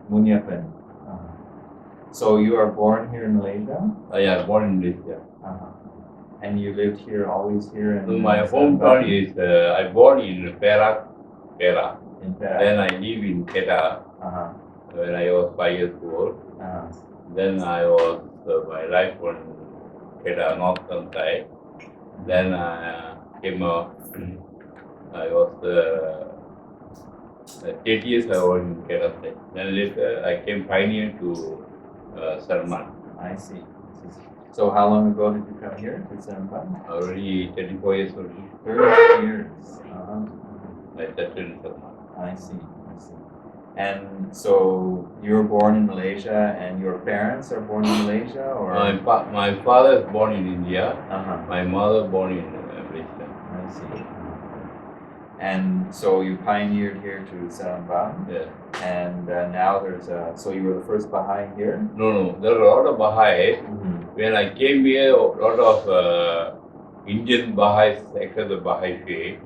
Muniappan. So you are born here in Malaysia? Yeah, born in Malaysia. And you lived here, always here? So my hometown is, I born in Perak. In Perak. Then I live in Kedah when I was 5 years old. Then I was, my life on Kedah northern side. Then I came out, I was 8 years I was in Kedah side. Then later I came pioneer to Salman. I see. So how long ago did you come here to Salman? Already 34 years old. 30 years. I settled in Salman. I see. And so you were born in Malaysia, and your parents are born in Malaysia, or? My father is born in India. My mother born in Malaysia. I see. And so you pioneered here to Seremban. Yeah. And now there's so you were the first Bahai here? No, there are a lot of Bahai. When I came here, a lot of Indian Baha'is accepted the Baha'i faith.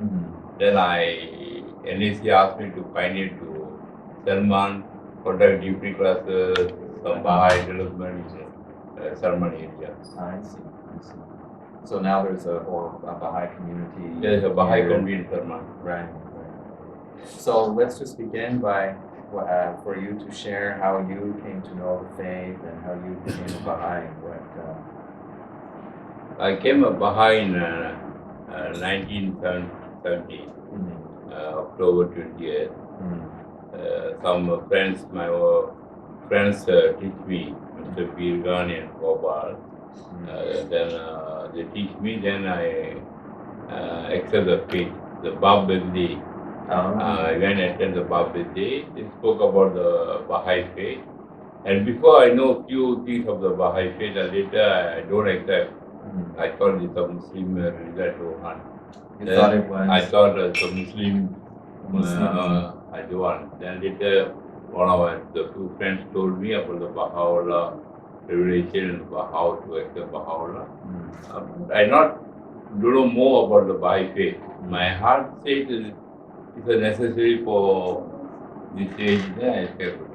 Then NAC asked me to pioneer to Salman, conduct duty classes, some Baha'i development in Salman area. I see. So now there's a whole Baha'i community. There's a Baha'i community in Salman. Right. So let's just begin by for you to share how you came to know the faith and how you became a Baha'i. I came a Baha'i in 1970, October 20th. Some friends, my friends teach me, Mr. Birgani and Gopal. Then they teach me, then I accept the faith, the Bab-Bindi. I went and attended the Bab-Bindi. They spoke about the Baha'i faith. And before I know a few things of the Baha'i faith, and later I don't accept. I thought it's a Muslim religion. You thought it was? I thought it's a Muslim. I don't want. Then later, one of the two friends told me about the baha'u'llah revelation and how to accept baha'u'llah. I don't know more about the Baha'i faith. My heart says it's necessary for this age. Then I accept it.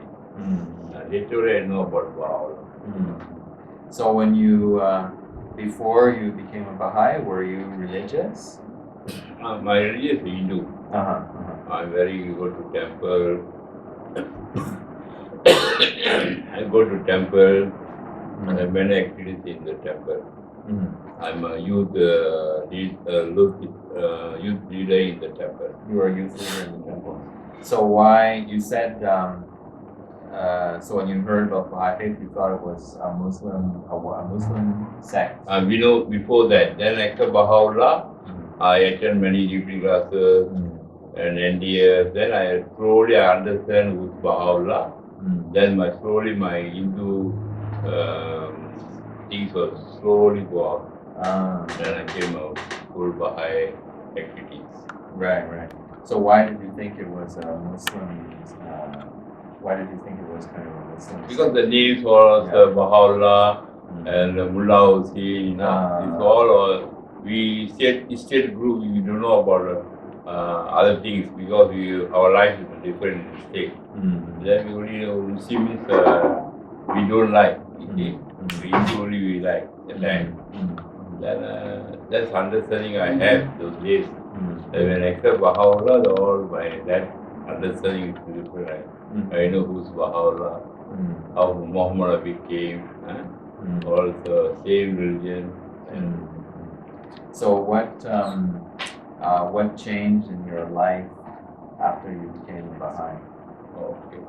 Later I know about baha'u'llah. So when you, before you became a Baha'i, were you religious? My religion is Hindu. I go to temple. I go to temple. I have many activities in the temple. I'm a youth leader in the temple. You are a youth leader in the temple. So why, you said, so when you heard about Baha'i faith, you thought it was a Muslim sect? Before that, then after baha'u'llah, I attend many duty classes and NDS. Then I slowly understand who's baha'u'llah. Then slowly my Hindu things will slowly go out. Then I came out full Baha'i activities. Right. So why did you think it was a Muslim? Why did you think it was kind of a Muslim? Because the names were baha'u'llah and Mullah Hussein. It's all we state group. We don't know about other things because our life is a different state. Then we only know Muslims we don't like. We only we like at time. Then that's understanding I have those days. When I accept baha'u'llah, all that understanding is different. I know who's baha'u'llah, how Muhammad became, all the same religion. So what changed in your life after you became a Baha'i? Okay.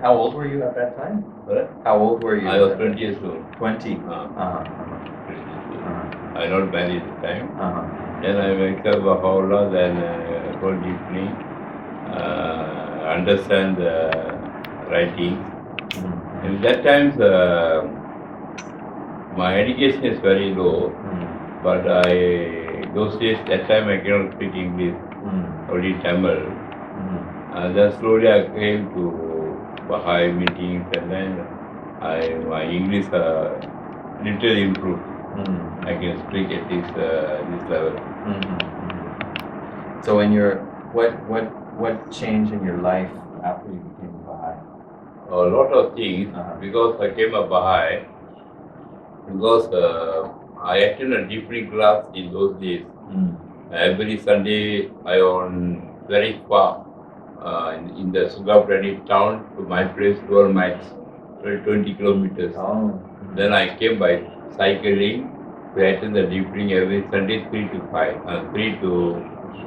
How old were you at that time? What? How old were you? I was 20 years old. 20? I not married at the time. Then I went up baha'u'llah, then I go deeply, understand the writings. And that time my education is very low, but those days, that time I cannot speak English, only Tamil. Then slowly I came to Baha'i meetings, and then my English little improved. I can speak at this level. So what changed in your life after you became a Baha'i? a lot of things because I came a Bahai, because I attended different class in those days. Every Sunday I on very far in the Sugaprani town to my place 12 miles, 20 kilometers. Then I came by cycling to attend the debriefing every Sunday 3 to 5, 3 to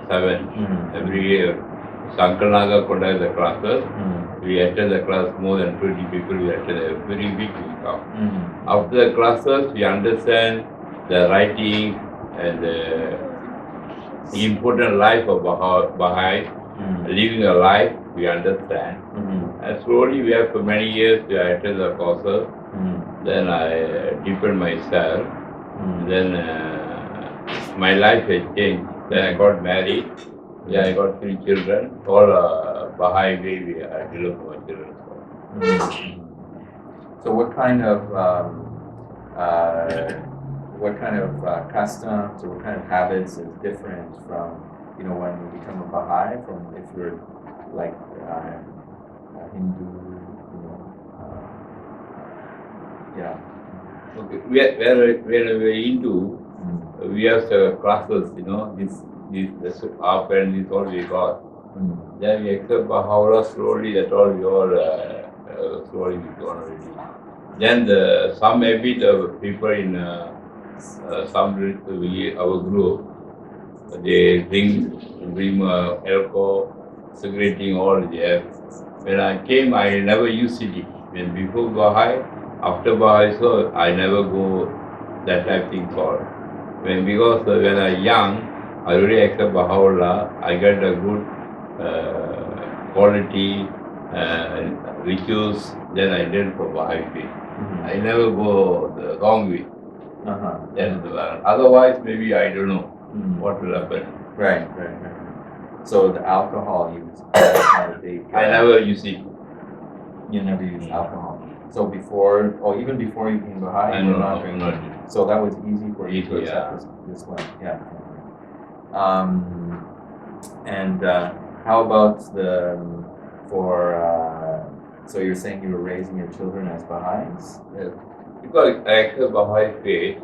7 every year. So Uncle Naga conducted the classes. We attend the class, more than 20 people we attend every week we come. After the classes we understand the writing and the important life of Bahai, living a life we understand. And slowly we have for many years we attend the courses. Then I deepened myself. Then my life has changed. Then I got married. Then I got 3 children. All Bahai way we developed my children. So what kind of customs or what kind of habits is different from when you become a Bahai from if you're like a Hindu, yeah. Okay, when we're Hindu, we have classes, this up and this all we got. Then we accept Baha'u'llah slowly, that all we all slowly we gone already. Then some habit of people in our group, they drink alcohol, cigarette, all there. When I came, I never used it. When before Bahai, after Bahai, so I never go that type of thing for. Because when I young, I already accept Baha'u'llah. I get a good quality rituals. Then I did for Bahai way. I never go the wrong way. Then otherwise, maybe I don't know what will happen. Right. So the alcohol use, not a big. I never use it. You never use alcohol. So even before you came Bahai, you were not drinking. So that was easy for you to accept this one. Yeah. And how about so you're saying you were raising your children as Baha'is? Yes. Because I accept Bahai faith,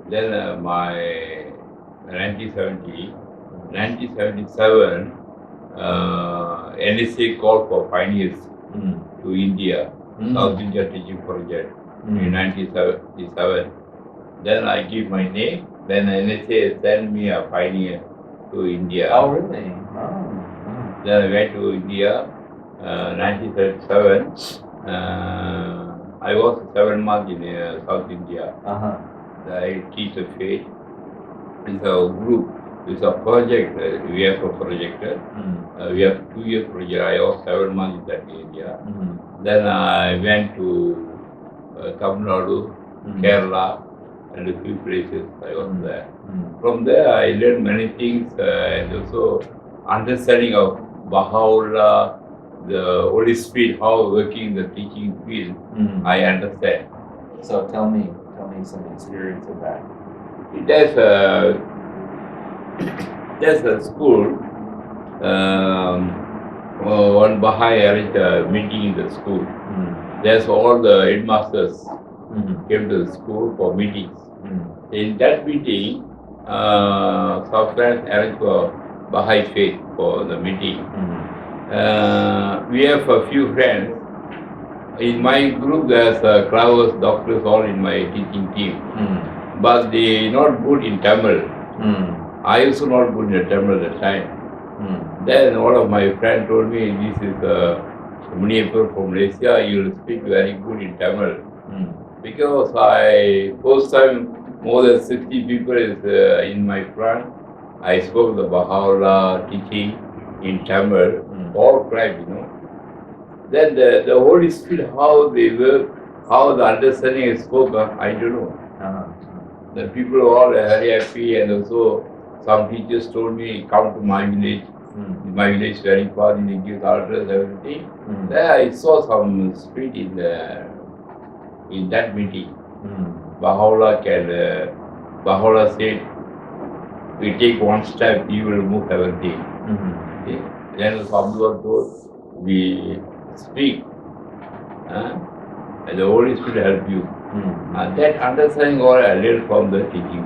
then my 1977, NSA called for pioneers to India, South India Teaching Project in 1977. Then I give my name, then NSA sent me a pioneer to India. Oh, really? Then I went to India, 1937. I was 7 months in South India. I teach the faith. It's a group, it's a project. We have a projector. We have 2-year project. I was 7 months in that area. Then I went to Tamil Nadu, Kerala, and a few places. I was there. From there, I learned many things and also understanding of Baha'u'llah, the Holy Spirit, how working the teaching field. I understand. So tell me some experience of that. There's a school. One Bahai arranged a meeting in the school. There's all the headmasters came to the school for meetings. In that meeting, some friends arranged for Bahai faith for the meeting. We have a few friends. In my group, there's clavers, doctors, all in my teaching team. But they not good in Tamil. I also not good in Tamil at the time. Then one of my friends told me, this is Muniappan from Malaysia, you will speak very good in Tamil. Because first time, more than 60 people is in my front. I spoke the Baha'u'llah teaching in Tamil, all cried, Then the Holy Spirit, how they work, how the understanding is spoken, I don't know. The people are all very happy, and also some teachers told me, come to my village. My village is very far, they give altars, everything. Then I saw some spirit in that meeting. Baha'u'llah said, we take one step, you will move everything. Then Abdullah told, we speak And the Holy Spirit help you. And that understanding all I learned from the teaching.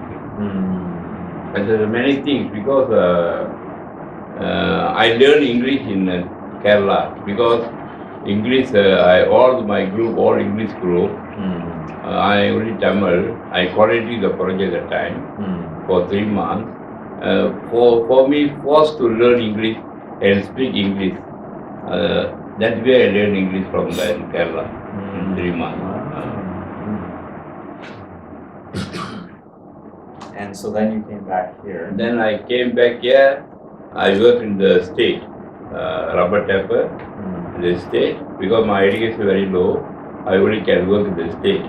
And there are many things because I learned English in Kerala because English, all my group, all English group, I only Tamil. I coordinated the project at the time for 3 months. For me, forced to learn English and speak English. That's where I learned English from there in Kerala in 3 months. And so then you came back here. Then I came back here. I worked in the state, rubber tapper in the state. Because my education is very low, I only can work in the state.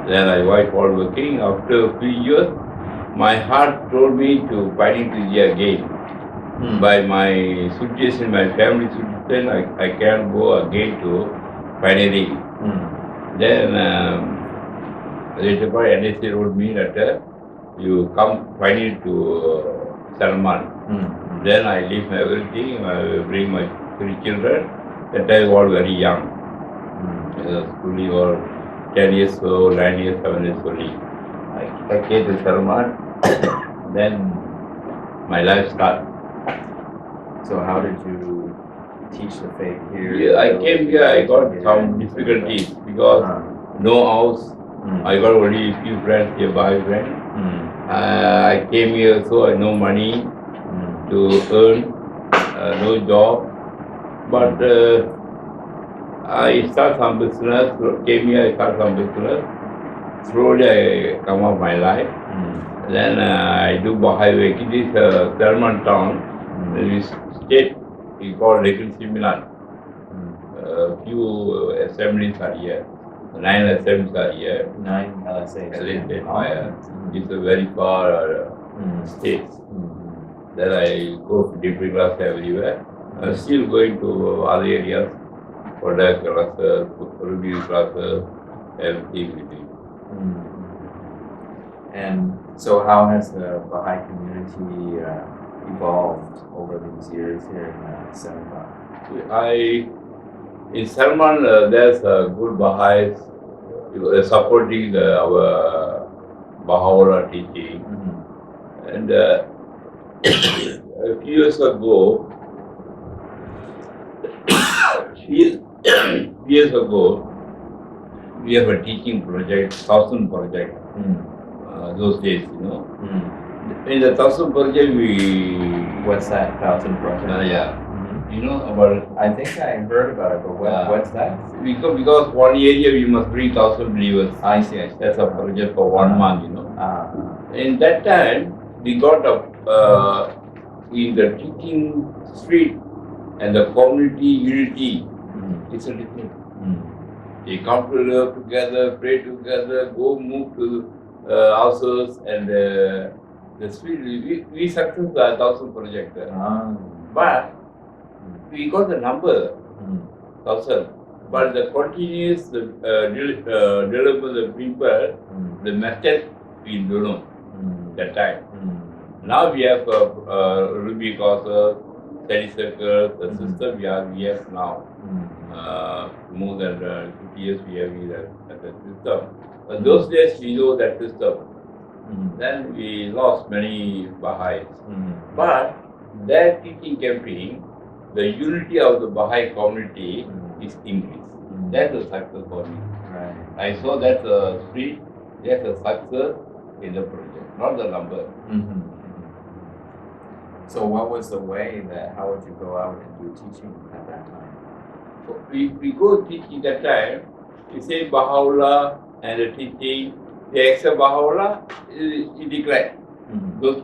Then I wife all working. After a few years, my heart told me to find it here again. By my situation, my family situation, I can't go again to pioneering. Then later by NSC wrote me that you come finally to Salman. Then I leave everything, I bring my 3 children. That time all very young. Schooling all 10 years old, 9 years, 7 years only. I came to Salman. Then my life started. So how did you teach the faith here? Yeah, I came here, I got some difficulties because no house. I got only a few friends here, Bahai friends. I came here, so I no money to earn, no job. But I start some business. Came here, I start some business. Slowly, I come up my life. Then I do Bahai work. It is Salman town. This state we call Legal Milan. Few assemblies are here. 9 assemblies are here. 9 LSAs. It's a very far states. Then I go different class everywhere. I'm still going to other areas, product classes, review classes, everything we do. And so how has the Baha'i community evolved over these years here in Senegal? In Salman, there's a good Baha'is supporting our baha'u'llah teaching. And a few years ago, we have a teaching project, 1000 project. Those days, In the 1000 project, What's that 1000 project? You know about? I think I heard about it, but what's that? Because one area we must bring 1000 believers. I see. That's a project for 1 month, In that time, we got in the teaching street and the community unity. It's a different. They come to live together, pray together, go move to houses, and the street. We success the 1000 project. But we got the number 1000. But the continuous development of the people, the method we don't know that time. Now we have Ruby courses, study circles, the system we have now. More than 50 years we have that system. But those days we know that system. Then we lost many Baha'is. But their teaching campaign, the unity of the Baha'i community is increased. That's a success for me. Right. I saw that street, that's a success in the project, not the number. So what was the way how would you go out and do teaching at that time? So we go teaching that time, we say baha'u'llah and the teaching, they accept baha'u'llah, he declared.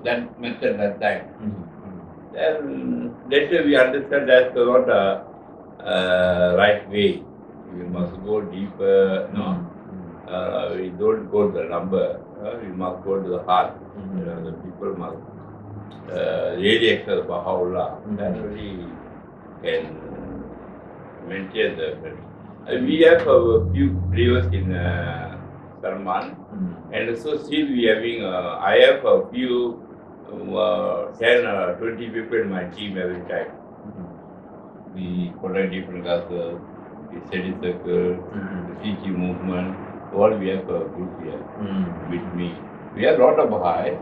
That method that time. Then later we understand that's not a right way. We must go deeper. We don't go to the number. We must go to the heart. The people must really accept baha'u'llah. Then really can maintain the. We have a few believers in Salman, and so still we having. I have a few 10 or 20 people in my team every time. We collect different classes, the study circle, the teaching movement. All we have a group here with me. We have a lot of Bahai.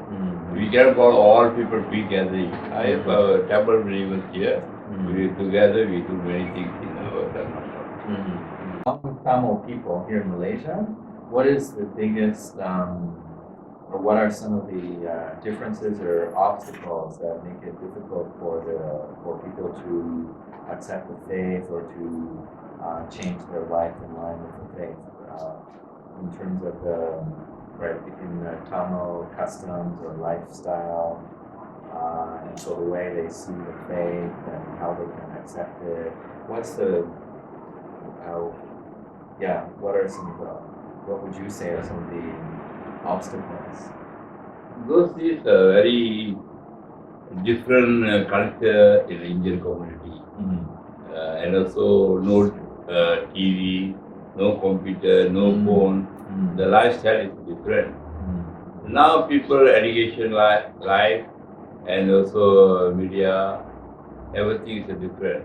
We can call all people together. I have a temple believers here. We together we do many things in our temple. Among Tamil people here in Malaysia, what is the biggest, or what are some of the differences or obstacles that make it difficult for people to accept the faith or to change their life in line with the faith, in terms of in the Tamil customs or lifestyle, and so the way they see the faith and how they can accept it. What are some of the, what would you say are some of the obstacles? Those is a very different culture in the Indian community. And also no TV, no computer, no phone. The lifestyle is different. Now people education life and also media, everything is different.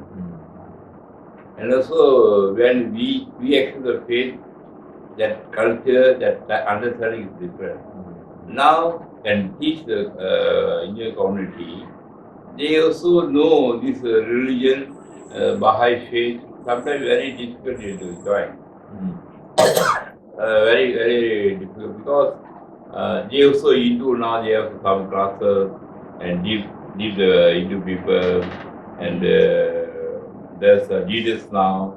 And also when we accept the faith, that culture, that understanding is different. Now and teach the Indian community, they also know this religion, Bahai faith, sometimes very difficult to join. Very, very difficult because they also Hindu now, they have some classes and deep the Hindu people and there's leaders now.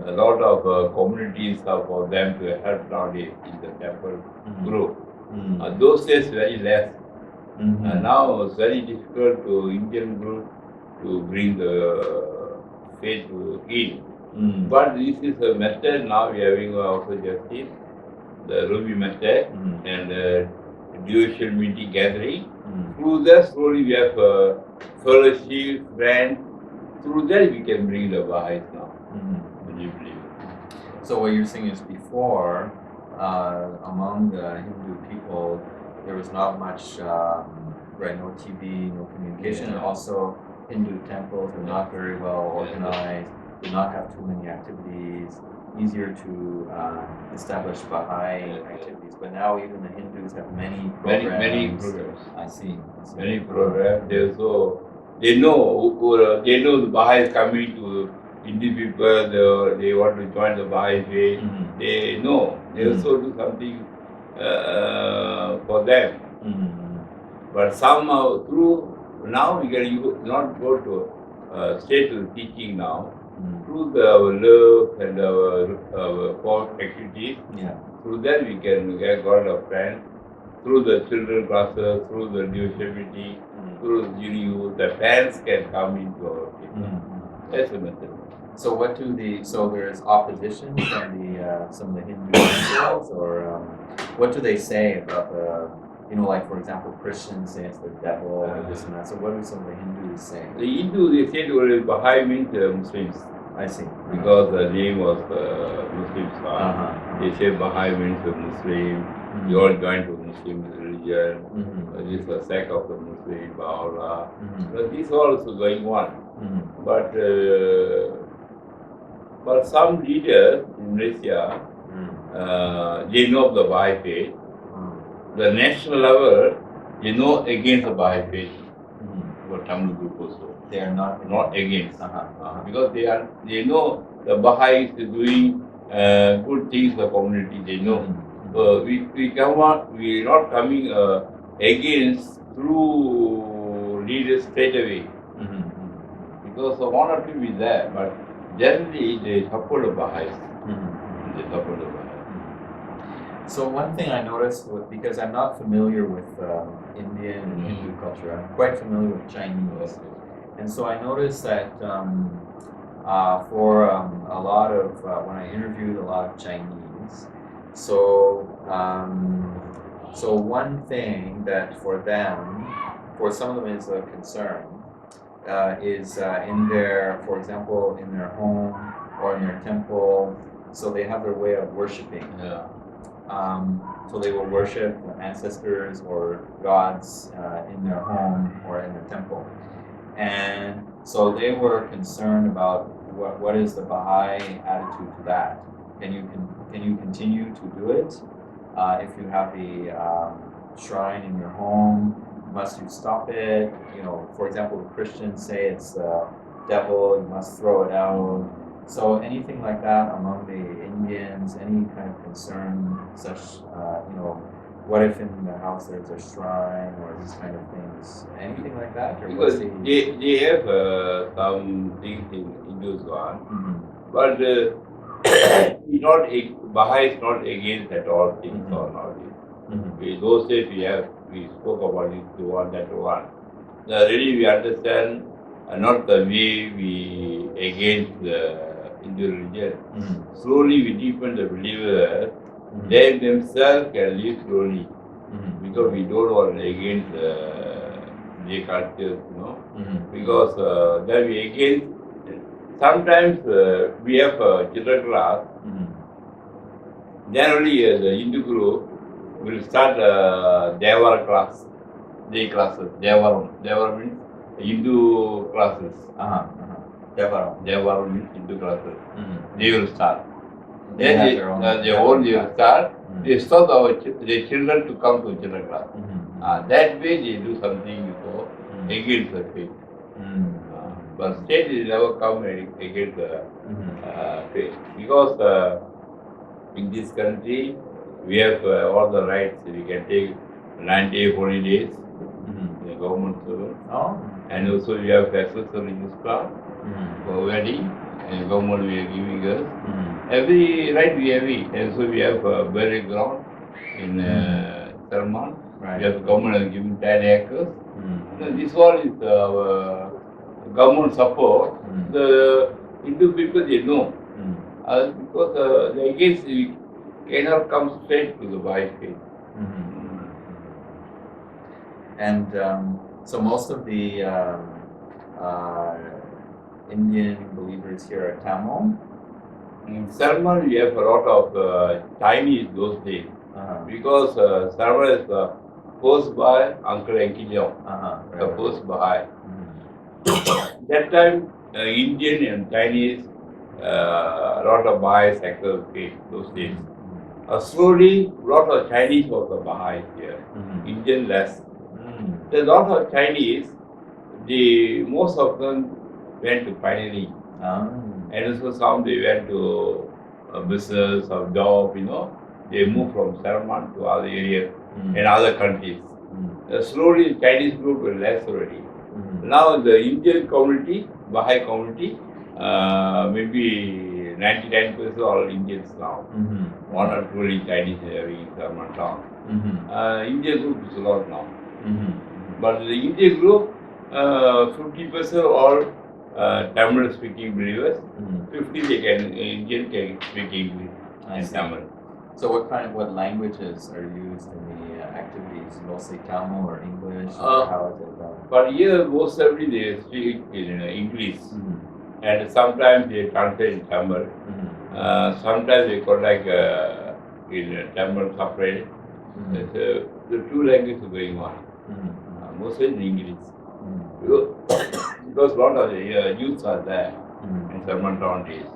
A lot of communities are for them to help nowadays in the temple group. Those days very less. Now it's very difficult to Indian group to bring the faith to in. But this is a method now we are having also justice, the Ruby method and devotional meeting gathering. Through that slowly we have fellowship, friends. Through that we can bring the Baha'is now. So what you're saying is before, among the Hindu people, there was not much, no TV, no communication, and also Hindu temples were not very well organized, did not have too many activities, easier to establish Baha'i activities. But now even the Hindus have many programs. Many programs. I see. Many programs. They know the Baha'i is coming to Indian people, they want to join the Baha'i faith. They know. They also do something for them. But somehow through now we can not go to straight to teaching now. Through our love and our folk activities, through that we can get God of friends. Through the children classes, through the devotional meeting, through the youth, the parents can come into our people. That's the method. So there's opposition from some of the Hindu rituals, or what do they say about like for example Christians say it's the devil or this and that. So what do some of the Hindus say? The Hindu, they say Bahai means Muslims. I see. Because the name was Muslims. They say Bahai means Muslim. You all join to Muslim religion. This is a sect of the Muslim, baha'u'llah. But this all also going on. But some leaders in Malaysia, they know of the Bahai faith. The national level, they know against the Bahai faith. For Tamil group also. They are not against. Because they know the Bahai is doing good things for the community. They know. We are not coming against through leaders straight away. Because one or two is there, but generally they support the Baha'is. They support the Baha'is. So one thing I noticed, because I'm not familiar with Indian and Hindu culture, I'm quite familiar with Chinese. And so I noticed that for a lot of, when I interviewed a lot of Chinese, so one thing that for some of them is a concern, is in their, for example, in their home or in their temple, so they have their way of worshiping. So they will worship ancestors or gods in their home or in their temple. And so they were concerned about what is the Baha'i attitude to that. Can you continue to do it if you have the shrine in your home? Must you stop it? For example, the Christians say it's the devil. You must throw it out. So anything like that among the Indians, any kind of concern, such what if in the house there's a shrine or these kind of things? Anything like that? Or because they have some things in Hindus one, but not Bahai is not against at all things or not. Those days we spoke about it to one that one. Really we understand not the way we against the Hindu religion. Slowly we deepen the believers. They themselves can live slowly because we don't want against their cultures, because then we against. Sometimes we have children class. Then only the Hindu group will start Devara class, day classes. Devara means Hindu classes. Devara means Hindu classes. They will start. Then they will start. They stop their children to come to children class. That way they do something against the faith. But state will never come against the faith because in this country we have all the rights. We can take 9-day holidays in the government service. And also we have access to religious club for wedding, and government we are giving us. Every right we have it. And so we have a burial ground in Salman. We have government giving 10 acres. So this all is government support. The Hindu people they know. Because against we cannot come straight to the Bahai faith. And so most of the Indian believers here are Tamil. In Salman we have a lot of Chinese those days because Salman is posed by Uncle Muniappan, the first Bahai. That time Indian and Chinese a lot of Baha'is acted faith those days. Slowly, a lot of Chinese was the Baha'is here, Indian less. There's a lot of Chinese, most of them went to pioneering. And also some they went to business or job, they moved from Salman to other areas and other countries. Slowly, Chinese group were less already. Now the Indian community, Baha'i community, maybe 99% all Indians now. One or two Chinese in Salman town. Indian group is a lot now. But the Indian group, 50% all Tamil speaking believers, 50 Indian can speak English and Tamil. So what languages are used in the activities? Mostly Tamil or English? Or how is it done? But here most of they speak in English. And sometimes they translate in Tamil. Sometimes they contact in Tamil separate. The two languages are going on. Mostly in English. Because a lot of the youths are there in Salman town days.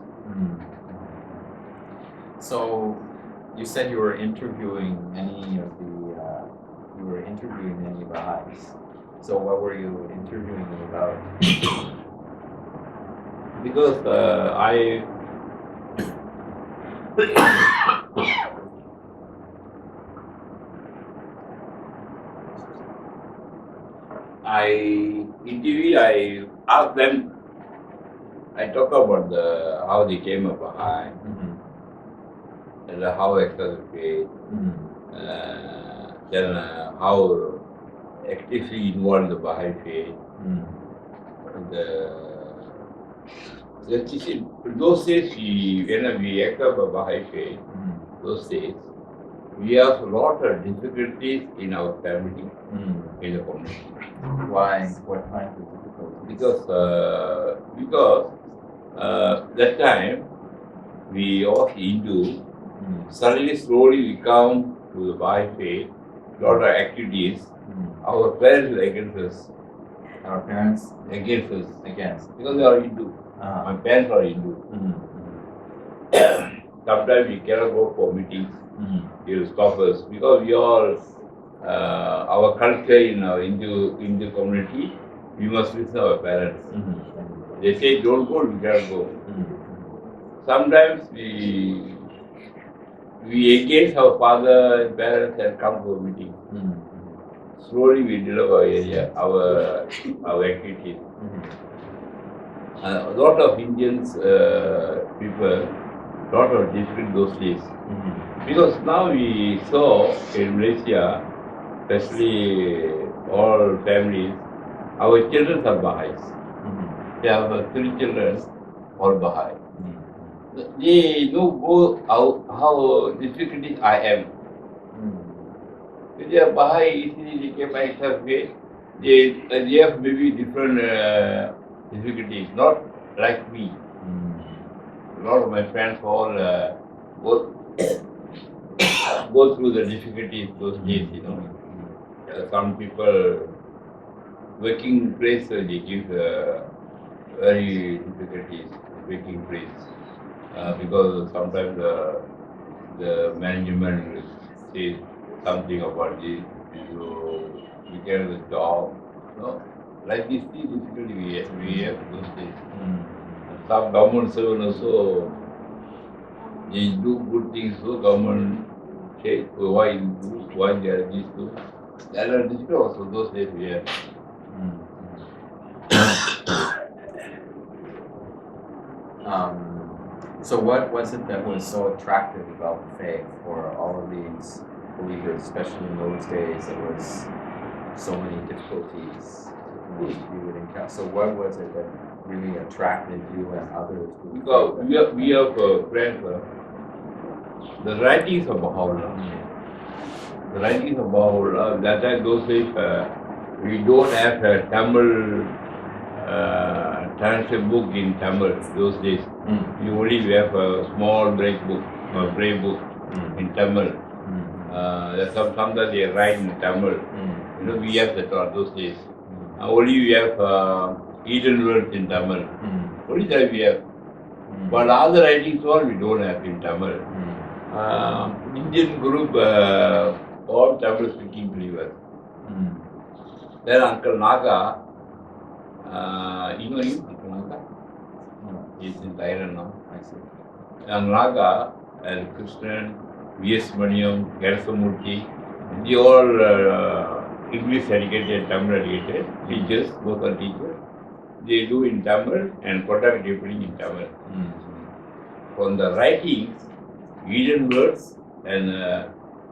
So you said you were interviewing many Baha'is. So what were you interviewing them about? Because I asked them, I talk about how they came up Bahai, and how accepted faith, then how actively involved in the Bahai faith. Those days, when we accept a Bahai faith, those days, we have a lot of difficulties in our family, in the community. Why? What kind of difficulties? Because that time we all Hindu, suddenly slowly we come to the Bahai faith, lot of activities. Our parents were against us. Our parents against us. against. Because they are Hindu. My parents are Hindu. Sometimes we cannot go for meetings. They will stop us because we are our culture in our Hindu community. We must listen to our parents. They say don't go, we cannot go. Sometimes we against our father and parents and come to a meeting. Slowly we develop our area, our activities. A lot of Indians people, lot of different those days. Because now we saw in Malaysia, especially all families, our children are Baha'is. They have 3 children, all Baha'i. They know how difficulties I am. If they are Baha'i, easily they can myself way. They have maybe different difficulties, not like me. A lot of my friends all go through the difficulties those days, some people working place they give very difficulties working place because sometimes the management says something about this, you get the job, like this difficulty we have those days. Some government servants also they do good things, so government say why you do, why they are this do. That are difficult also those days we have. So what was it that was so attractive about the faith for all of these believers, especially in those days? There was so many difficulties you would encounter. So what was it that really attracted you and others to the Because we have friends, the writings of Baha'u'llah. The writings of Baha'u'llah, that time those days we don't have a Tamil translation book in Tamil those days. We only have a small brave book in Tamil. Sometimes they write in Tamil. We have that those days. Only we have Eden words in Tamil. Only that we have. But other writings all we don't have in Tamil. Indian group, all Tamil speaking believers. Then Uncle Naga, you know him, Uncle Naga? He's in Thailand now. I see. And Naga and Krishnan, V.S. Maniam, Garasamurti, they all English educated, Tamil educated, teachers, both are teachers. They do in Tamil and Kotak Deputy in Tamil. From the writings, Eden words and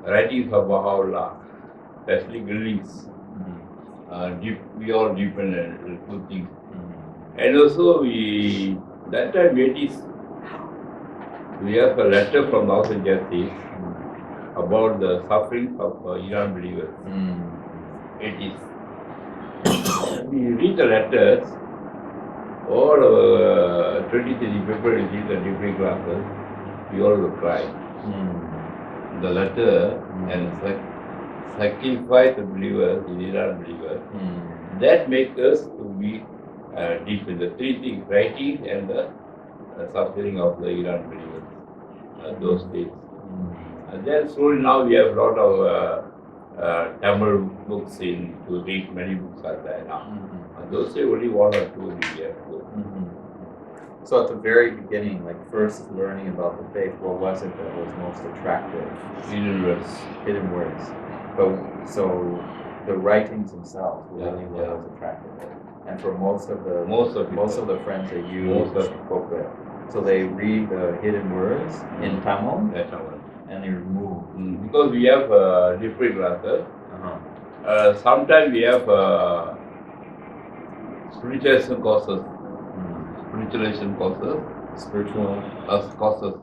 writings of Baha'u'llah, especially Gillings, we all depend on two things. And also that time 80s, we have a letter from House of Justice about the suffering of Iran believers. 80s. We read the letters, all 23 people read the different classes, we all will cry. The letter and sacrifice the believers, the Iran believers, that makes us to be deep in the 3 things, writing and the suffering of the Iran believers those days. And then slowly now we have a lot of Tamil books to read, many books are there now. Those say only 1 or 2 we have. So at the very beginning, like first learning about the faith, what was it that was most attractive? Hidden words. Hidden words. But so the writings themselves were really what was attractive. And for most of the friends that you spoke with, so they read the hidden words in Tamil, and they remove. Because we have different classes. Sometimes we have spiritualization courses. Spiritual courses.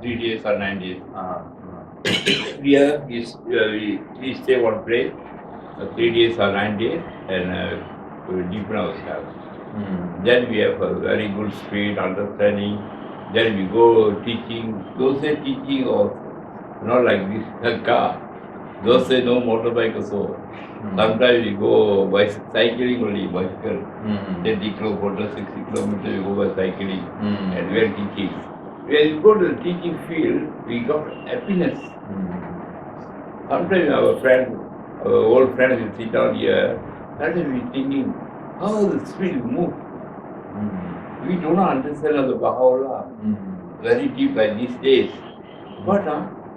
3 days or 9 days. We stay one place 3 days or 9 days and we will deepen ourselves. Then we have a very good speed, understanding. Then we go teaching. Those say teaching or not like this car. Those say no motorbike also. Sometimes we go by cycling only, bicycle. 30 kilometers, 60 kilometers, we go by cycling. And we are teaching. When you go to the teaching field, we got happiness. Sometimes our old friends will sit down here, sometimes we thinking, how the spirit move. We do not understand the baha'u'llah very deep like these days. But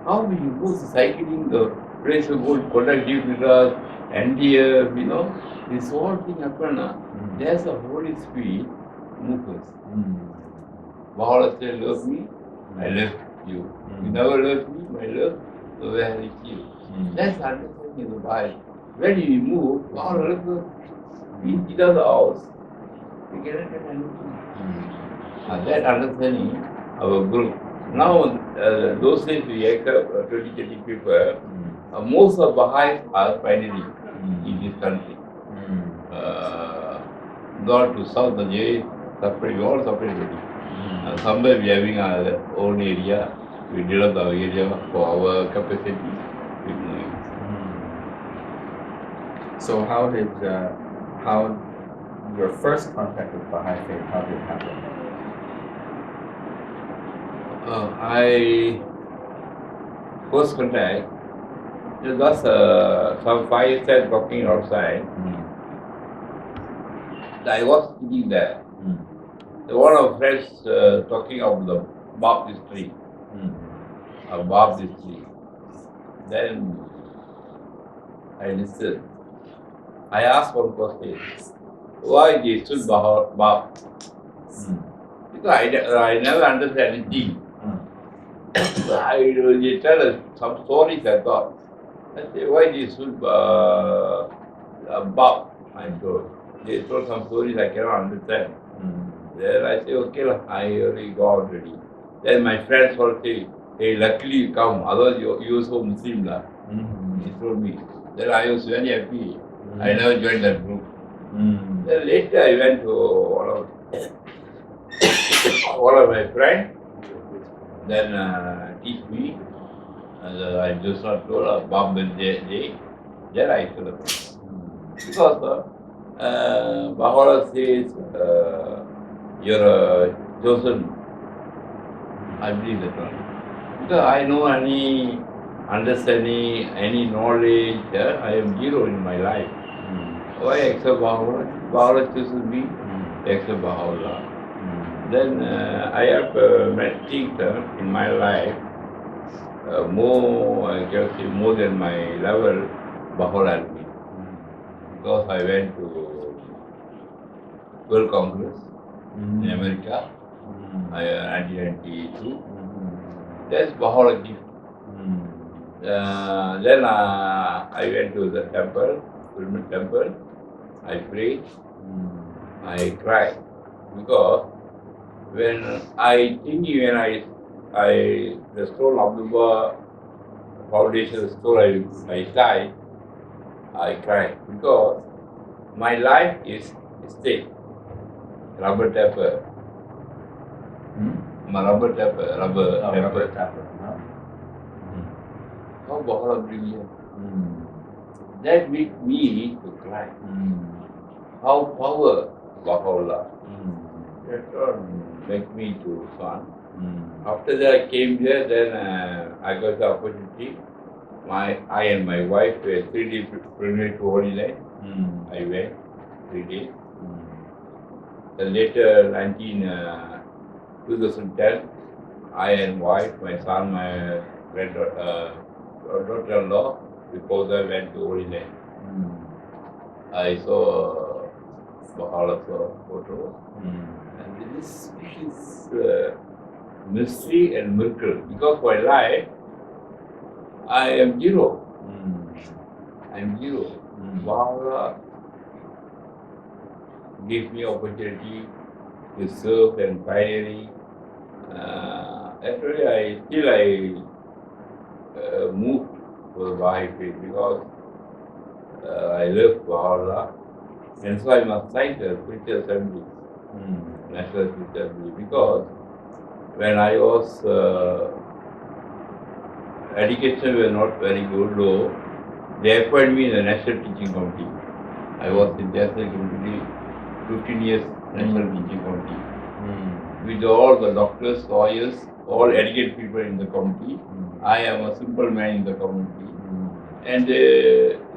how we go cycling, the place will go collective with us, NDF, this whole thing happen. There's a Holy Spirit move us. Baha'u'llah said, love me, I love you. You never love me, my love, so where is you? That's understanding of the Bahai. When you move, Baha'u'llah loves us. We eat us out. We cannot get anything. That understanding our group. Now, those days we accept 20, 30 people. Most of Baha'is are finally in this country. Gone to South Asia, separate, we all separated. Somewhere we are having our own area. We develop our area for our capacity. So how did your first contact with Baha'i faith, how did it happen? I first contact, it was some 5 years talking outside. I was sitting there. One of friends talking of the baptistry. Baptistry. Then I listened. I asked one question. Why they stood Bab? Because I never understand anything. They tell us some stories I thought. I said, why they stood Bab? I told. They told some stories I cannot understand. Then I say, okay, I already got already. Then my friends all say, hey, luckily you come, otherwise you also Muslim. He told me. Then I was very happy. I never joined that group. Then later I went to one of my friends, then teach me. I just not told a Bombay day. Then I celebrate. Because Baha'u'llah says, you're chosen. I believe that one. Because I know any understanding, any knowledge, I am zero in my life. Why accept Baha'u'llah? Baha'u'llah chooses me, accept Baha'u'llah. Then I have met things in my life, more, I can say, more than my level, Baha'u'llah helped me. Because I went to World Congress in America, 1992. That's Baha'u'llah gift. Then I went to the temple, Pyramid Temple. I prayed. I cried because when I think when the soul of the foundation, the soul I died, I cried because my life is state. Rubber tapper. Rubber tapper. Rubber tapper. How Baha'u'llah brilliant. That made me to cry. How power Baha'u'llah. That make me to fun. After that I came here, then I got the opportunity. I and my wife were 3 days pilgrimage to Holy Land. I went 3 days. Then later, 2010, I and wife, my son, my daughter-in-law, before that went to Holy Land. I saw Baha'u'llah's photo. And this is mystery and miracle. Because for life, I am zero. I am zero. Baha'u'llah gave me opportunity to serve and finally, actually I moved to the Bahai faith because I love Baha'u'llah, and so I must thank the Spiritual Assembly, National Spiritual Assembly, because when I was education was not very good, low, they appointed me in the National Teaching Committee. I was in the National Committee 15 years, National Teaching Committee. With all the doctors, lawyers, all educated people in the committee. I am a simple man in the community. And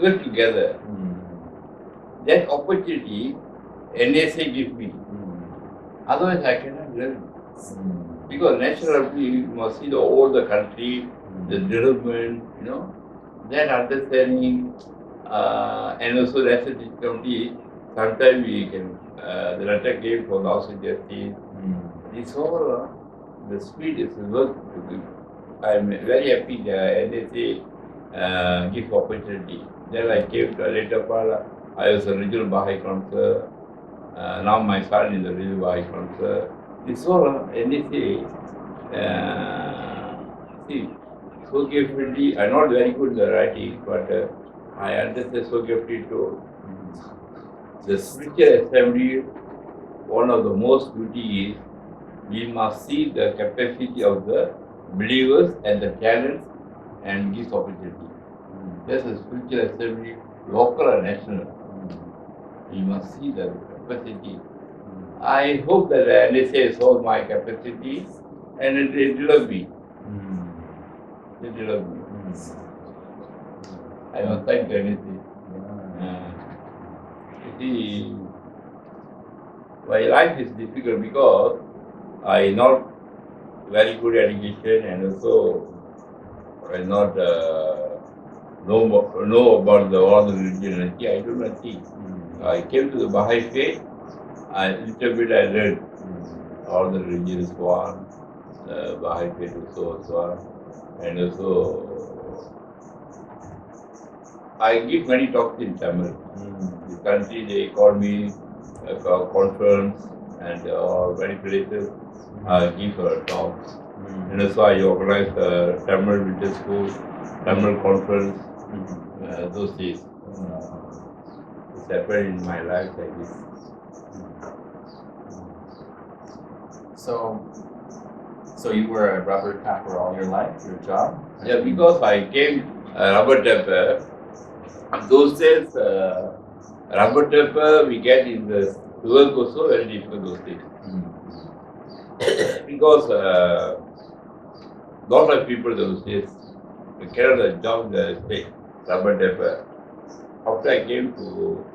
work together. That opportunity NSA gives me. Otherwise I cannot learn. Because naturally you must see all the country, the development, that understanding, and also National Teaching Committee, sometimes we can, the letter came for Laos and Justice. It's all, the speed is work. I'm very happy that NSA give opportunity. Then I came to later part, I was a regional Bahai councillor. Now my son is a regional Bahai councillor. It's all NSA. See, so carefully, I'm not very good in the writing, but I understand so carefully too. The spiritual assembly, one of the most beauty is we must see the capacity of the believers and the talents and give opportunity. That's a spiritual assembly, local and national. We must see the capacity. I hope that the NSA saw my capacity and it developed me. It developed me. I must thank the NSA. You see, my life is difficult because I not very good education and also I not know about all the religion. I do not think. I came to the Bahai faith. A little bit I learned all the religions one, the Bahai faith also on, and also I give many talks in Tamil. This country they call me a conference and many places. I give talks. And also I organize Tamil Winter School, Tamil conference, those days. It's happened in my life like this. So you were a rubber tapper all your life, your job? Yeah, because I came rubber tapper. Those days, rubber tapper we get in the work also very difficult those days. Because lot of people those days cannot the job the state rubber tapper. After I came to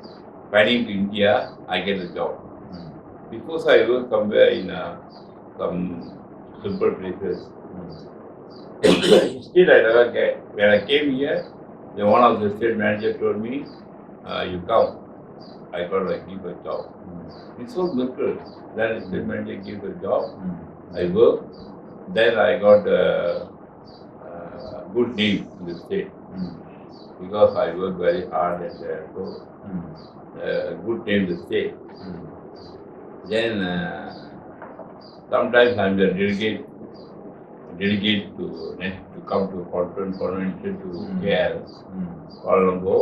finding to India, I get the job. Because I work somewhere in some simple places. Still I never get. When I came here, one of the state manager told me, you come. I got like give a job. It's so difficult. Then the state manager gives a job. I work. Then I got a good name in the state. Because I work very hard and so good name in the state. Then sometimes I'm the delegate to come to convention to KL, Kuala Lumpur.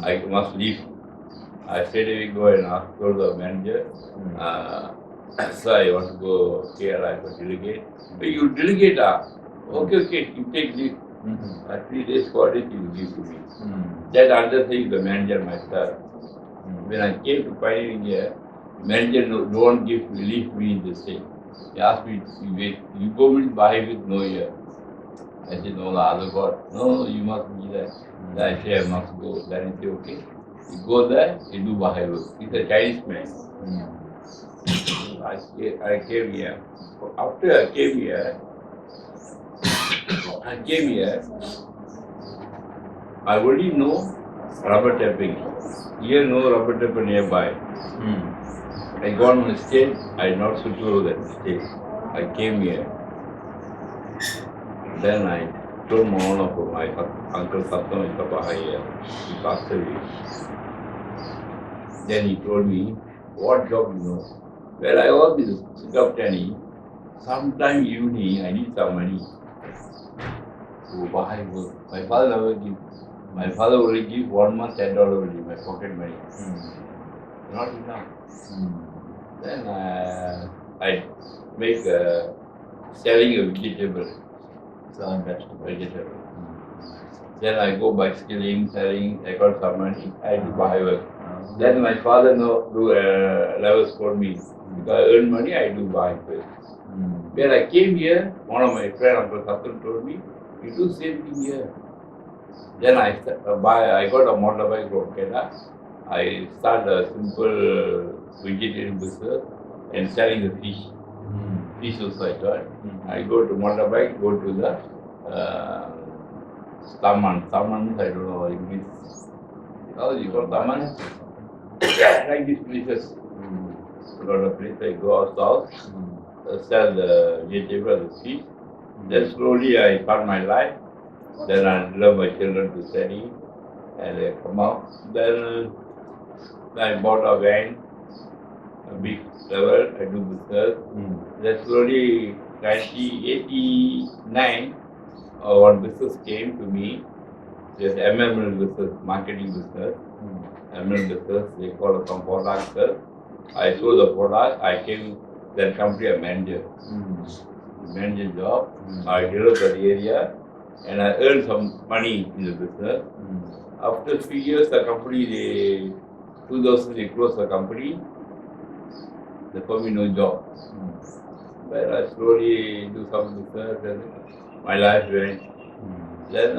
I must leave. I straight away go and ask for the manager. So I want to go KL, I go delegate. But you delegate, okay, you take leave. 3 days, 4 days, you will give to me. That understanding the manager myself. When I came to Pioneer here, manager don't leave me in the state. He asked me to wait. You go with Bahai with no year. I said, no, other God. No, you must be there. Then I said, I must go. Then he said, okay. You go there, you do Bahai work. He's a Chinese man. I came here. After I came here, I already know rubber tapping. Here, no rubber tapper nearby. I got on the state, I not secure that state. I came here. Then I told one of my uncle Satam is a Bahai here. He passed away. Then he told me, what job you know? Well, I was in Singapore Tanny. Sometime evening, I need some money to Bahai work. My father never give. My father only give 1 month $10 only, my pocket money. Not enough. Then I make selling a vegetable. Selling vegetable. Then I go bicycling, selling, I got some money, I do Bahai work. Then my father do levels for me. Because I earn money, I do Bahai work. When I came here, one of my friends, Uncle Muniappan, told me, you do same thing here. Then I got a motorbike from Canada. I start a simple vegetarian business and selling the fish. Fish also I got. I go to motorbike, go to the Taman. Taman, I don't know what it means. How you call Taman? Like these places. A lot of places. I go out south, sell the vegetable, the fish. Then slowly I start my life. Then I love my children to study and they come out. Then I bought a van, a big level, I do business. Then slowly, 1989, one business came to me. There's MML business, marketing business. MML business, they call some products. I sold the product, I came that company a manager. Manager job. I developed that area and I earned some money in the business. After 3 years, the company, 2000, they closed the company. They told me no job. But I slowly do some business and my life went. Then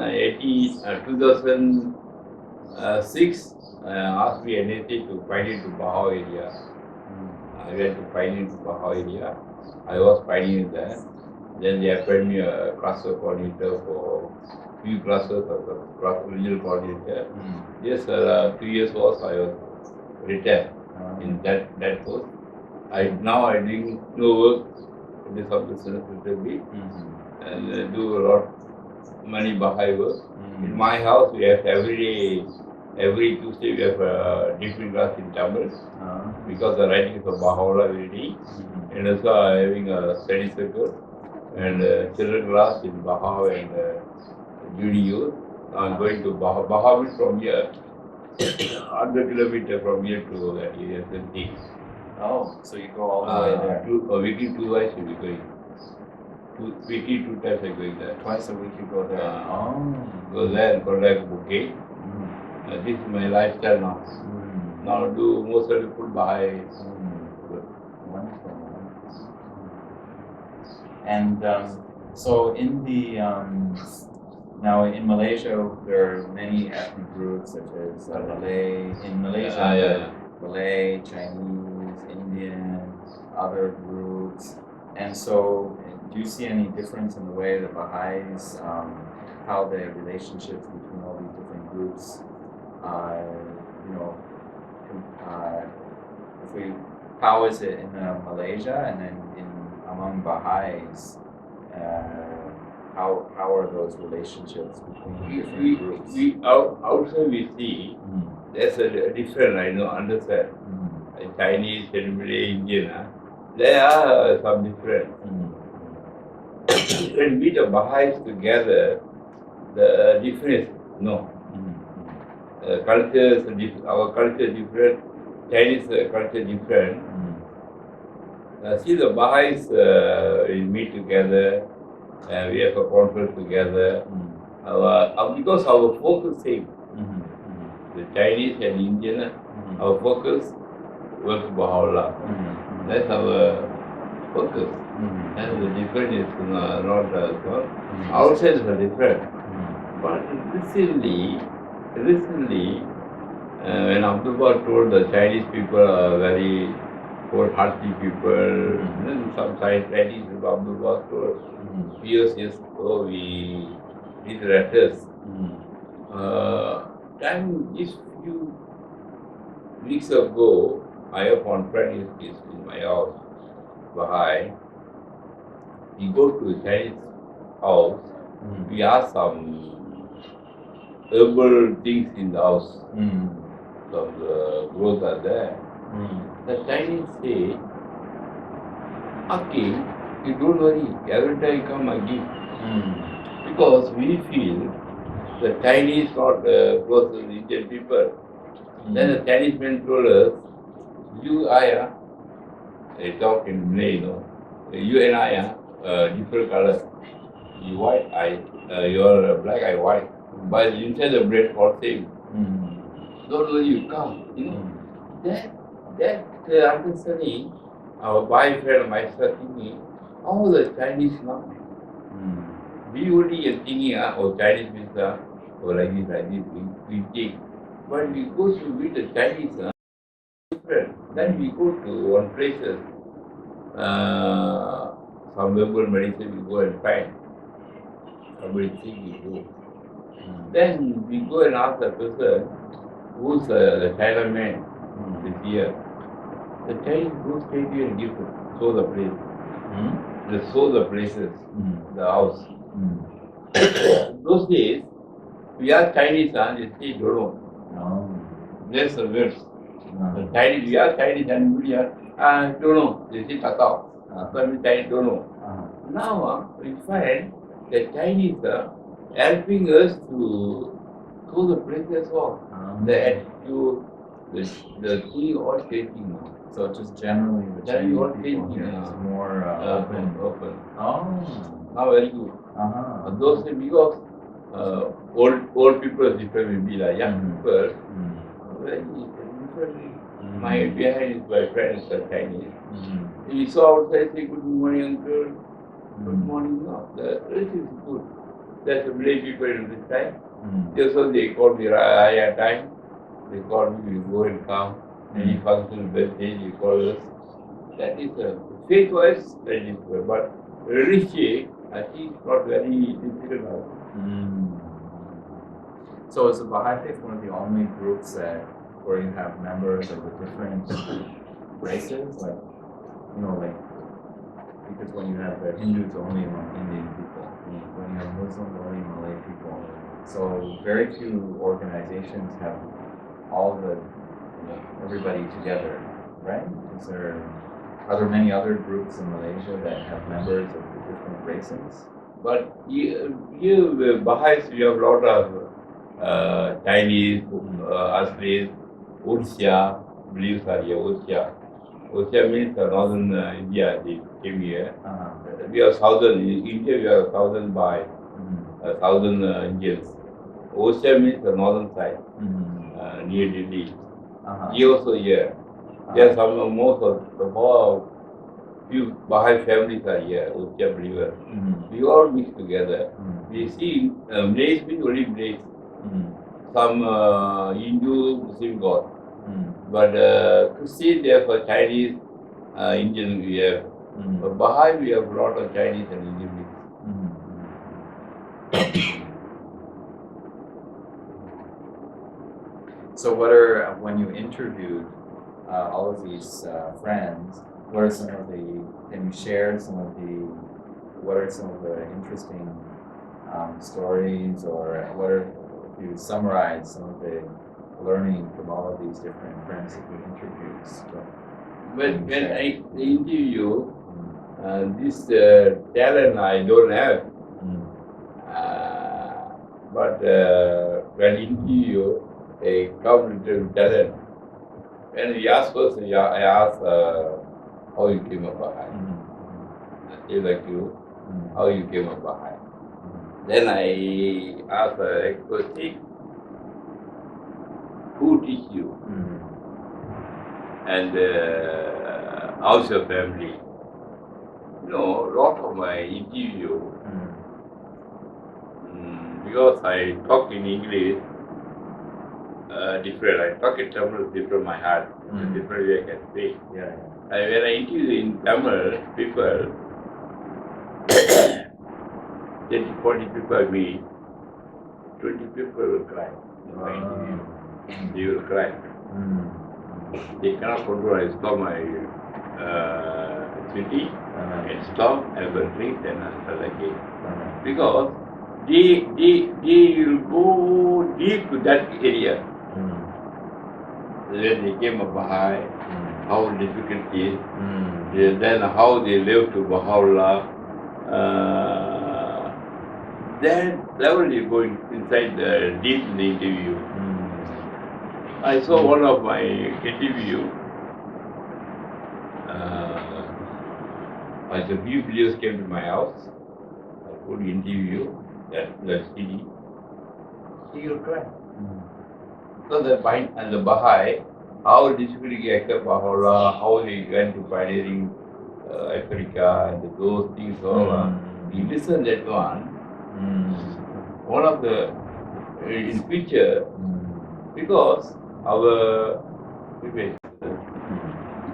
2006, asked me anything to find into Bahai area. I went to find into Bahai area. I was finding there. Then they appointed me a cluster coordinator for few clusters of the regional coordinator. Yes, 2 years was I was retired in that post. Now I doing no work, do some business little bit, and do a lot many Bahai work. In my house, we have every Tuesday we have a different class in Tamil because the writing is of baha'u'llah already, and also having a study circle and children class in Baha and Juni youth. I'm going to Baha. Baha is from here, 100 kilometers from here to that area, 20. Oh, so you go all the way there? Weekly 2 times we'll be going. Weekly 2 times I'm going there. Twice a week you go there? Go there and collect bouquet. This is my lifestyle now. Now do most of the food Bahai. Wonderful. And so in the now in Malaysia there are many ethnic groups such as Malay in Malaysia, Malay, Chinese, Indian, other groups, and so do you see any difference in the way the Baha'is, how the relationships between all these different groups, how is it in Malaysia and then among Baha'is, how are those relationships between different groups? Outside we see there's a different, I know, understand. Chinese and Malay, Indian, there are some different. When we the Baha'is together, the difference, no. Culture, our culture different, Chinese culture different. See the Baha'is, we meet together, we have a conference together. Because our focus same. The Chinese and Indian, our focus work baha'u'llah. That's our focus. And the difference is not outside is different. But recently, when Abdul told the Chinese people are very cold-hearted people, then some Chinese Abdul told years ago we did letters. Just few weeks ago, I have one friend is in my house, Bahai. We go to a Chinese house, we ask some herbal things in the house. Some growth are there. The Chinese say, okay, you don't worry, every time you come I give. Because we feel the Chinese not close to the Indian people. Then the Chinese men told us, you, they talk in Malay, you and I different color. You white, you are black, I white. But inside the bread all same. Don't worry, you come. That understanding, our wife and myself thinking, all the Chinese now. We only are thinking, Chinese means, like this, we take. But we go to meet the Chinese, different. Then we go to one places, some herbal medicine we go and find. Somebody think we go. Then we go and ask the person, who's the China man this year? The Chinese go straight here and give show the place. They show the places, the house. Those days, we are Chinese, they say don't know. That's the words. The Chinese, we are Chinese and we are, don't know. They say Tatao. Some Chinese don't know. Now, we find the Chinese are helping us to show the places of the attitude, the thing all changing now. So just generally the Chinese people here is more open. Oh. Now very good. Those days because old people is different with me, like young people, very different. My behind is my friend is Chinese. He saw outside say good morning uncle, good morning. No, the rest is good. That's the Malay people in this time. So they call me Raya time. They call me, we go and come. Any function, birthday, they call us. That is faith wise, very difficult. But religion, I think it's not very difficult now. So is the Baha'i faith one of the only groups that where you have members of the different races? Like, like because when you have the Hindus only among Indian people, when you have Muslims only Malay people. So very few organizations have all the everybody together, right? Are there many other groups in Malaysia that have members of the different races? But here Baha'is, we have a lot of Chinese, Aslis, Ursia, beliefs are here, Ursia. Ursia means northern India, they came here. We are southern, in India we are southern by southern Indians. Ursia means the northern side, near Delhi. He also here. There are some, most of the more few Bahai families are here, Ursia believers. We all mix together. We see Malays means only Malays. Some Hindu, Muslim God. But Christian, they have a Chinese, Indian we have. But Bahai, we have a lot of Chinese and Indian mix. So when you interviewed all of these friends, what are some of can you share what are some of the interesting stories, or if you summarize some of the learning from all of these different friends that you interviewed? When I interview, this talent I don't have. But when interview, a come little talent. When we ask first, I ask how you came up Bahai. They like you, how you came up Bahai. Then I ask the expert, who teach you? And how's your family? A lot of my interview, because I talk in English, different. I talk in Tamil, different my heart, different way I can speak. When I interview in Tamil, people, 30, 40 people meet, 20 people will cry. They will cry. They cannot control. I stop my city and stop, have a drink, and answer again. Because they will go deep to that area. Then they came up Bahai, how difficult it is, then how they live to baha'u'llah. Then level you go inside the deep in the interview. I saw one of my interview. Like a few players came to my house. I could interview that city. he will cry. So the point and the Bahai, how disciplinary accept baha'u'llah, how they went to pioneering Africa and those things all. We listen that one. One of the in future, because our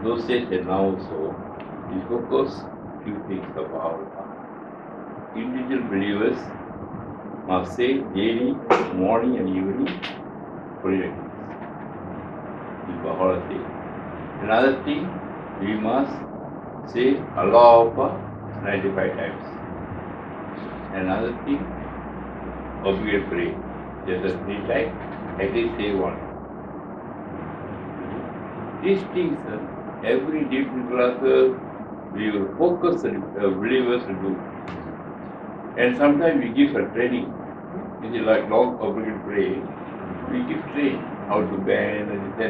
those days and now also, we focus few things about individual believers must say daily, morning and evening, holy writings. Baha'u'llah say. Another thing, we must say Allah Akbar 95 times. Another thing, obligate pray. Just a 3 times, at least say one. These things, every different classes, we will focus the believers to do. And sometimes we give a training. It is like long obligate pray. We give training how to bend and etc.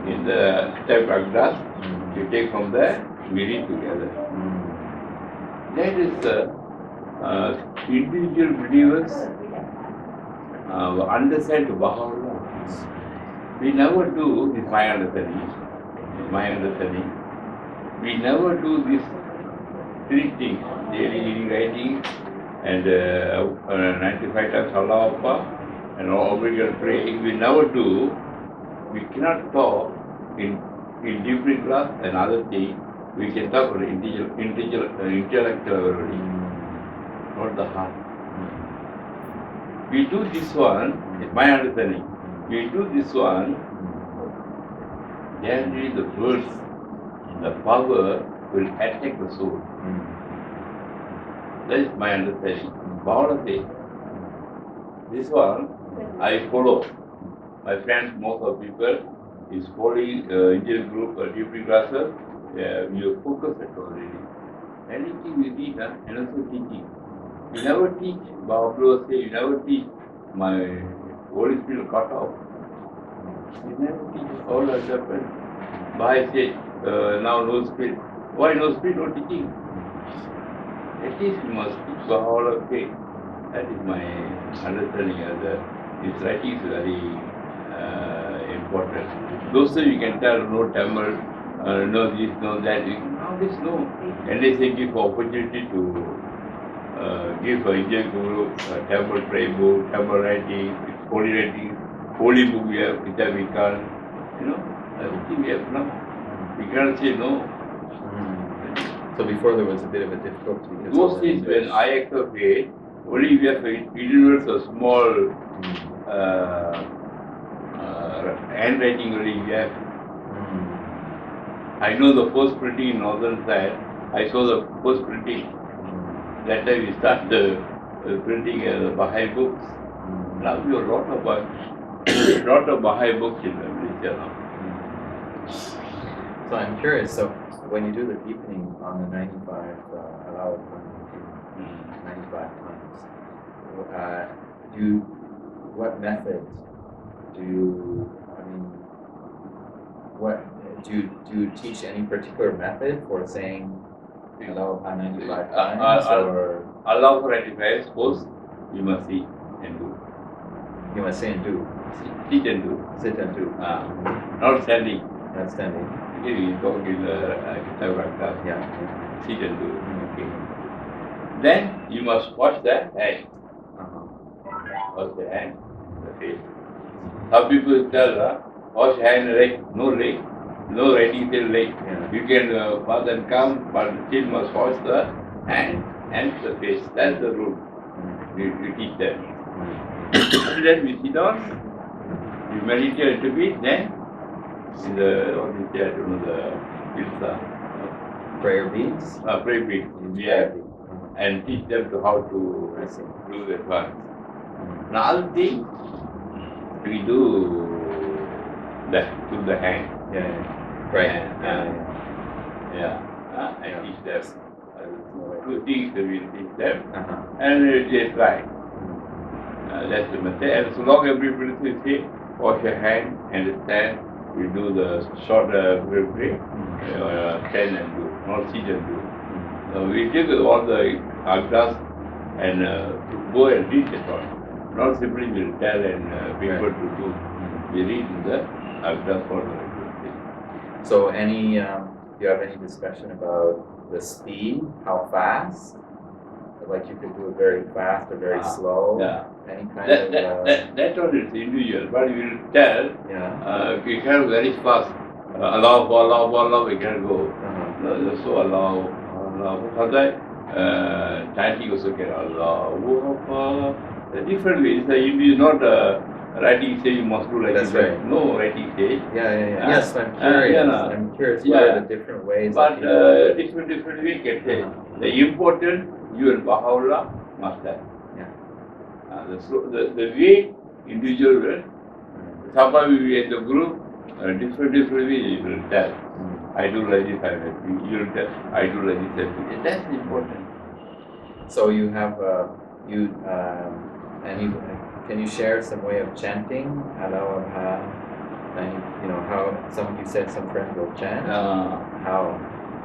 In the type of class, we take from there, we read together. That is individual believers understand Baha'u'llah. We never do this my understanding. We never do this 3 things, daily reading, writing, and 95 times Allah Akbar, and obligate praying. We never do. We cannot talk in different class and other things. We can talk on intellectual already, not the heart. We do this one, it's my understanding. We do this one, generally the words, the power will attack the soul. That is my understanding. Baha'u'llah says, this one I follow. My friends, most of people is following Indian group or different classes. We are focused at already. Anything we read and also teaching. You never teach. Baha'u'llah say you never teach. My Holy Spirit cut off. You never teach. All has happened. Bahai said now no spirit. Why no spirit? No teaching. At least we must teach Baha'u'llah faith. That is my understanding. His writing is very important. Those days you can tell no Tamil, no this, no that. Nowadays no. And they say give opportunity to give Indian Guru Tamil prayer book, Tamil writing, holy book we have, which we can't, everything we have now. We can't say no. So before there was a bit of a difficulty. Those days when I accept faith, only we have universe a small handwriting only we have. I know the first printing in northern side. I saw the first printing. That time we start the printing the Bahai books. Now we have a lot of Bahai books in Malaysia now. So I'm curious. So when you do the deepening on the 95, allowed 95 times, what method do you? I mean, what do you teach any particular method for saying Allah 95 times, or Allah for 95, suppose you must see and do. you must say and do? Sit and do. Sit and do. Not standing. Not standing. You talk in class. Yeah. Sit and do. Okay. Then you must wash the hand. Wash the hand, the face. Some people tell wash hand, leg, no writing till leg. Yeah. You can pass and come, but still must wash the hand and the face. That's the rule. You teach them. After that we sit down, we meditate a little bit, then in the Prayer beads? Prayer beads. Yeah. And teach them to how to do that one. Another thing, we do the hand. Yeah. Right. I teach them. 2 things we teach them, and they try. That's the method. And so long everybody will say, wash your hand and stand. We do the short break, stand and do, not sit and do. We take all the class and go and read that one. Not simply we'll tell and people to do. We read in the that's what we do. So any, do you have any discussion about the speed? How fast? Like you could do it very fast or very slow? Yeah. Any kind of... That one is individual, but we will tell, Yeah. we can very fast. Allah, we can go. So Allah. Sometimes chanting also can Allah. Different ways. It is not writing say you must do like That's this. right. No writing say. Yes, I'm curious. I'm curious what are the different ways But that people... different way can say. The important you and baha'u'llah must have. The way individual will. Sometimes we in the group different way you will tell. I do like this, you will tell. I do like this. That's important. So you have can you share some way of chanting? And you know how you said some friends will chant. How?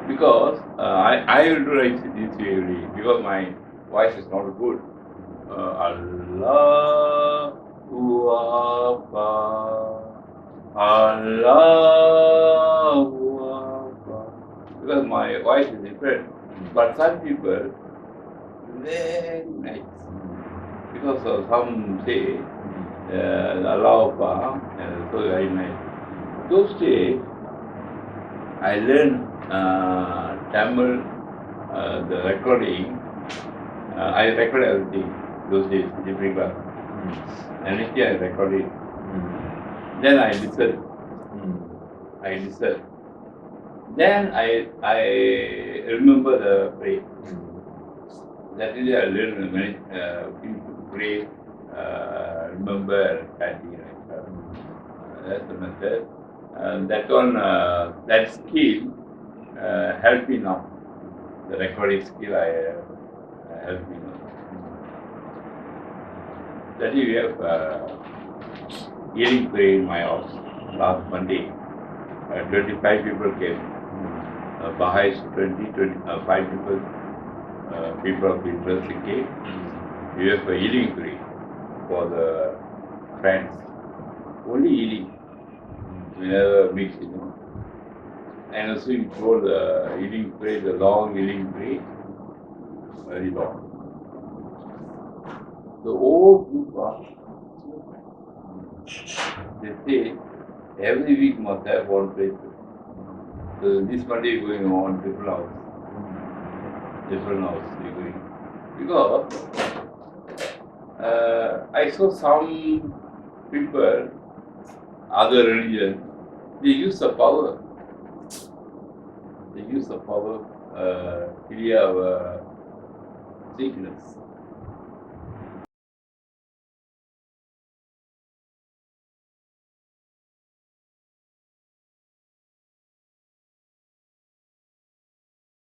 Because I will do like this way because my voice is not good. Allah because my voice is different. But some people very nice. Because some say Allah and so very nice. Those days I learned Tamil, the recording. I record everything those days, different class. Anything I record it. Then I listen. Then I remember the prayer. That is I learned many people pray, remember chanting like that. That's the method. That one, that skill helped me now. The recording skill helped me now. That is we have hearing prayer in my house last Monday. 25 people came. Bahai 25 people. People of interest came. We have a healing prayer for the friends. Only healing. We never mix, And also you told the healing prayer, the long healing prayer, very long. The old group they say every week must have one prayer. So this Monday going on different house. You're going. Because I saw some people, other religions, they use the power. They use the power, clear our sickness.